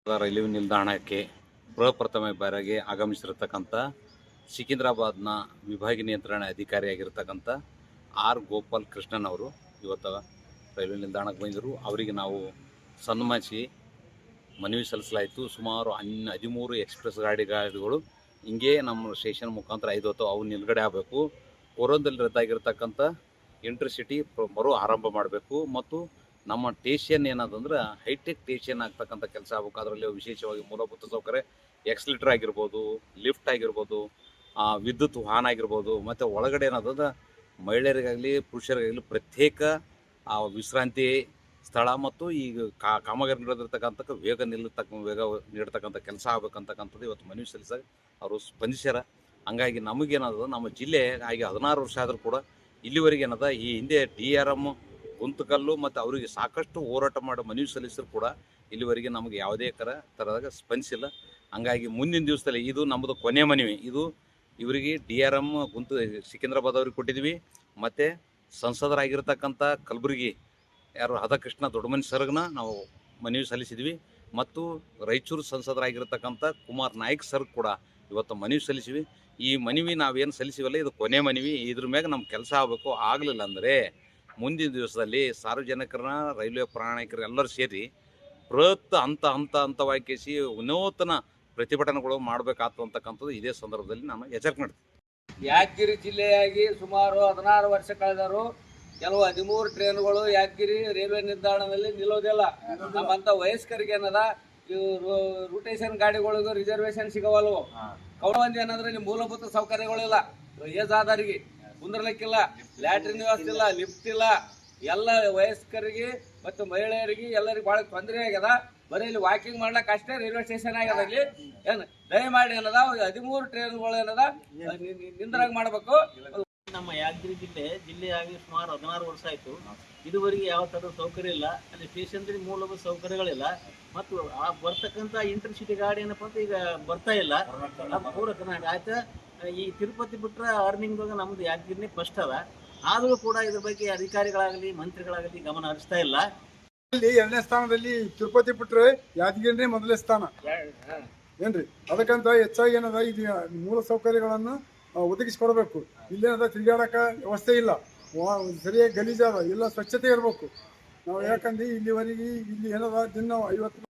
Railway ನಿಲ್ದಾಣಕ್ಕೆ ಪ್ರಪ್ರಥಮ ಬಾರಿಗೆ ಆಗಮಿಸಿರತಕ್ಕಂಥ ಸಿಕಿಂದ್ರಾಬಾದ್ನ ವಿಭಾಗೀಯ ನಿಯಂತ್ರಣ ಅಧಿಕಾರಿಯಾಗಿರ್ತಕ್ಕಂಥ ಆರ್ ಗೋಪಾಲ್ ಕೃಷ್ಣನ್ ಅವರು ಇವತ್ತು ರೈಲ್ವೆ ನಿಲ್ದಾಣಕ್ಕೆ ಬಂದಿದ್ದರು. ಅವರಿಗೆ ನಾವು ಸನ್ಮಾನಿಸಿ ಮನವಿ ಸಲ್ಲಿಸಲಾಯಿತು. ಸುಮಾರು 13 ಎಕ್ಸ್ಪ್ರೆಸ್ ಗಾಡಿಗಳು ಹಿಂಗೆ ನಮ್ಮ ಸ್ಟೇಷನ್ ಮುಖಾಂತರ 5 ಹೊತ್ತು ಅವು ನಿಲುಗಡೆ ಆಗಬೇಕು. ಕೊರೋನಾದಲ್ಲಿ ರದ್ದಾಗಿರ್ತಕ್ಕಂಥ ಇಂಟರ್ಸಿಟಿ ಮರು ಆರಂಭ ಮಾಡಬೇಕು ಮತ್ತು ನಮ್ಮ ಸ್ಟೇಷನ್ ಏನದಂದ್ರೆ ಹೈಟೆಕ್ ಸ್ಟೇಷನ್ ಆಗ್ತಕ್ಕಂಥ ಕೆಲಸ ಆಗಬೇಕು. ಅದರಲ್ಲಿ ವಿಶೇಷವಾಗಿ ಮೂಲಭೂತ ಸೌಕರ್ಯ ಎಕ್ಸ್ಲೇಟರ್ ಆಗಿರ್ಬೋದು, ಲಿಫ್ಟ್ ಆಗಿರ್ಬೋದು, ವಿದ್ಯುತ್ ವಾಹನ ಆಗಿರ್ಬೋದು, ಮತ್ತು ಒಳಗಡೆ ಏನದಂದ್ರೆ ಮಹಿಳೆಯರಿಗಾಗಲಿ ಪುರುಷರಿಗಾಗಲಿ ಪ್ರತ್ಯೇಕ ವಿಶ್ರಾಂತಿ ಸ್ಥಳ ಮತ್ತು ಈಗ ಕಾಮಗಾರಿ ನಡೆದಿರ್ತಕ್ಕಂಥ ವೇಗ ನೀಡ್ತಕ್ಕಂಥ ಕೆಲಸ ಆಗ್ಬೇಕಂತಕ್ಕಂಥದ್ದು ಇವತ್ತು ಮನವಿ ಸಲ್ಲಿಸಾಗ ಅವರು ಸ್ಪಂದಿಸ್ಯಾರ. ಹಂಗಾಗಿ ನಮಗೇನದ ನಮ್ಮ ಜಿಲ್ಲೆ ಹಾಗೆ 16 ವರ್ಷ ಆದರೂ ಕೂಡ ಇಲ್ಲಿವರೆಗೆ ಏನದ ಈ ಹಿಂದೆ DRM ಗುಂತಕಲ್ಲು ಮತ್ತು ಅವರಿಗೆ ಸಾಕಷ್ಟು ಹೋರಾಟ ಮಾಡಿ ಮನವಿ ಸಲ್ಲಿಸಿದ್ರು ಕೂಡ ಇಲ್ಲಿವರೆಗೆ ನಮಗೆ ಯಾವುದೇ ಥರದಾಗ ಸ್ಪಂದಿಸಿಲ್ಲ. ಹಂಗಾಗಿ ಮುಂದಿನ ದಿವಸದಲ್ಲಿ ಇದು ನಮ್ಮದು ಕೊನೆ ಮನವಿ. ಇದು ಇವರಿಗೆ DRM ಸಿಕಿಂದ್ರಾಬಾದ್ ಅವ್ರಿಗೆ ಕೊಟ್ಟಿದ್ವಿ, ಮತ್ತು ಸಂಸದರಾಗಿರ್ತಕ್ಕಂಥ ಕಲಬುರಗಿ ಯಾರು ರಾಧಾಕೃಷ್ಣ ದೊಡ್ಡಮನಿ ಸರ್ಗನ ನಾವು ಮನವಿ ಸಲ್ಲಿಸಿದ್ವಿ, ಮತ್ತು ರಾಯಚೂರು ಸಂಸದರಾಗಿರ್ತಕ್ಕಂಥ ಕುಮಾರ್ ನಾಯ್ಕ್ ಸರ್ ಕೂಡ ಇವತ್ತು ಮನವಿ ಸಲ್ಲಿಸಿವಿ. ಈ ಮನವಿ ನಾವೇನು ಸಲ್ಲಿಸಿವಲ್ಲ ಇದು ಕೊನೆ ಮನವಿ. ಇದ್ರ ಮ್ಯಾಗ ನಮ್ಮ ಕೆಲಸ ಆಗಬೇಕು. ಆಗಲಿಲ್ಲ ಅಂದರೆ ಮುಂದಿನ ದಿವಸದಲ್ಲಿ ಸಾರ್ವಜನಿಕರನ್ನ ರೈಲ್ವೆ ಪ್ರಯಾಣಿಕರು ಎಲ್ಲರೂ ಸೇರಿ ಹಂತವಾಗಿ ಕೇಸಿ ವಿನೂತನ ಪ್ರತಿಭಟನೆಗಳು ಮಾಡಬೇಕಾಗ್ತದೆ ಅಂತಕ್ಕಂಥದ್ದು ಇದೇ ಸಂದರ್ಭದಲ್ಲಿ ನಾನು ಎಚ್ಚರಿಕೆ ಮಾಡ್ತೀನಿ. ಯಾದಗಿರಿ ಜಿಲ್ಲೆಯಾಗಿ ಸುಮಾರು 16 ವರ್ಷ ಕಳೆದರು. ಕೆಲವು 13 ಟ್ರೈನ್ಗಳು ಯಾದಗಿರಿ ರೈಲ್ವೆ ನಿಲ್ದಾಣದಲ್ಲಿ ನಿಲ್ಲೋದಿಲ್ಲ. ನಮ್ಮಂತ ವಯಸ್ಕರಿಗೆ ಏನದ ರೂಟೇಷನ್ ಗಾಡಿಗಳಿಗೂ ರಿಸರ್ವೇಶನ್ ಸಿಗವಲ್ವು. ಕೌಡವಂದಿ ಏನಂದ್ರೆ ಇಲ್ಲಿ ಮೂಲಭೂತ ಸೌಕರ್ಯಗಳಿಲ್ಲ. ಏಜ್ ಆದವರಿಗೆ ಕುಂದ್ರಲಿಕ್ಕಿಲ್ಲ, ಲ್ಯಾಟ್ರಿನ್ ವ್ಯವಸ್ಥೆ ಇಲ್ಲ, ಲಿಫ್ಟ್ ಇಲ್ಲ. ಎಲ್ಲ ವಯಸ್ಕರಿಗೆ ಮತ್ತು ಮಹಿಳೆಯರಿಗೆ ಎಲ್ಲರಿಗೆ ಭಾಳ ತೊಂದರೆ ಆಗ್ಯದ. ಬರೀ ಇಲ್ಲಿ ವಾಕಿಂಗ್ ಮಾಡ್ಲಕ್ಕೆ ಅಷ್ಟೇ ರೈಲ್ವೆ ಸ್ಟೇಷನ್ ಆಗ್ಯದ. ಇಲ್ಲಿ ಏನು ದಯಮಾಡಿ ಏನದ 13 ಟ್ರೈನ್ಗಳು ಏನದ ನಿಂದ್ರಾಗ ಮಾಡಬೇಕು. ನಮ್ಮ ಯಾದಗಿರಿ ಜಿಲ್ಲೆಯಾಗಿ ಸುಮಾರು 16 ವರ್ಷ ಆಯಿತು. ಇದುವರೆಗೆ ಯಾವ ಥರದ ಸೌಕರ್ಯ ಇಲ್ಲ. ಅಲ್ಲಿ ಸ್ಟೇಷನ್ದಲ್ಲಿ ಮೂಲಭೂತ ಸೌಕರ್ಯಗಳಿಲ್ಲ. ಮತ್ತು ಆ ಬರ್ತಕ್ಕಂಥ ಇಂಟರ್ಸಿಟಿ ಗಾಡಿ ಏನಪ್ಪ ಅಂತ ಈಗ ಬರ್ತಾ ಇಲ್ಲ. ಪೂರ ಕರ್ನಾಟಕ ಆಯ್ತಾ. ಈ ತಿರುಪತಿ ಬಿಟ್ಟರೆ ಅರ್ನಿಂಗ್ದಾಗ ನಮ್ದು ಯಾದಗಿರಿನೇ ಫಸ್ಟ್ ಅದ. ಆದರೂ ಕೂಡ ಇದ್ರ ಬಗ್ಗೆ ಅಧಿಕಾರಿಗಳಾಗಲಿ ಮಂತ್ರಿಗಳಾಗಲಿ ಗಮನ ಹರಿಸ್ತಾ ಇಲ್ಲ. ಇಲ್ಲಿ 2ನೇ ಸ್ಥಾನದಲ್ಲಿ ತಿರುಪತಿ ಬಿಟ್ಟರೆ ಯಾದಗಿರಿನೇ ಮೊದಲನೇ ಸ್ಥಾನ ಏನ್ರಿ. ಅದಕ್ಕಂತ ಹೆಚ್ಚಾಗಿ ಏನದ ಇದು ಮೂಲ ಸೌಕರ್ಯಗಳನ್ನು ಒದಗಿಸಿಕೊಡ್ಬೇಕು. ಇಲ್ಲೇನದ ತಿರುಗಾಡಕ ವ್ಯವಸ್ಥೆ ಇಲ್ಲ, ಸರಿಯಾಗಿ ಗಲೀಜಾದ, ಎಲ್ಲ ಸ್ವಚ್ಛತೆ ಇರಬೇಕು. ನಾವು ಯಾಕಂದ್ರೆ ಇಲ್ಲಿವರೆಗೆ ಇಲ್ಲಿ ಏನದ ದಿನ 50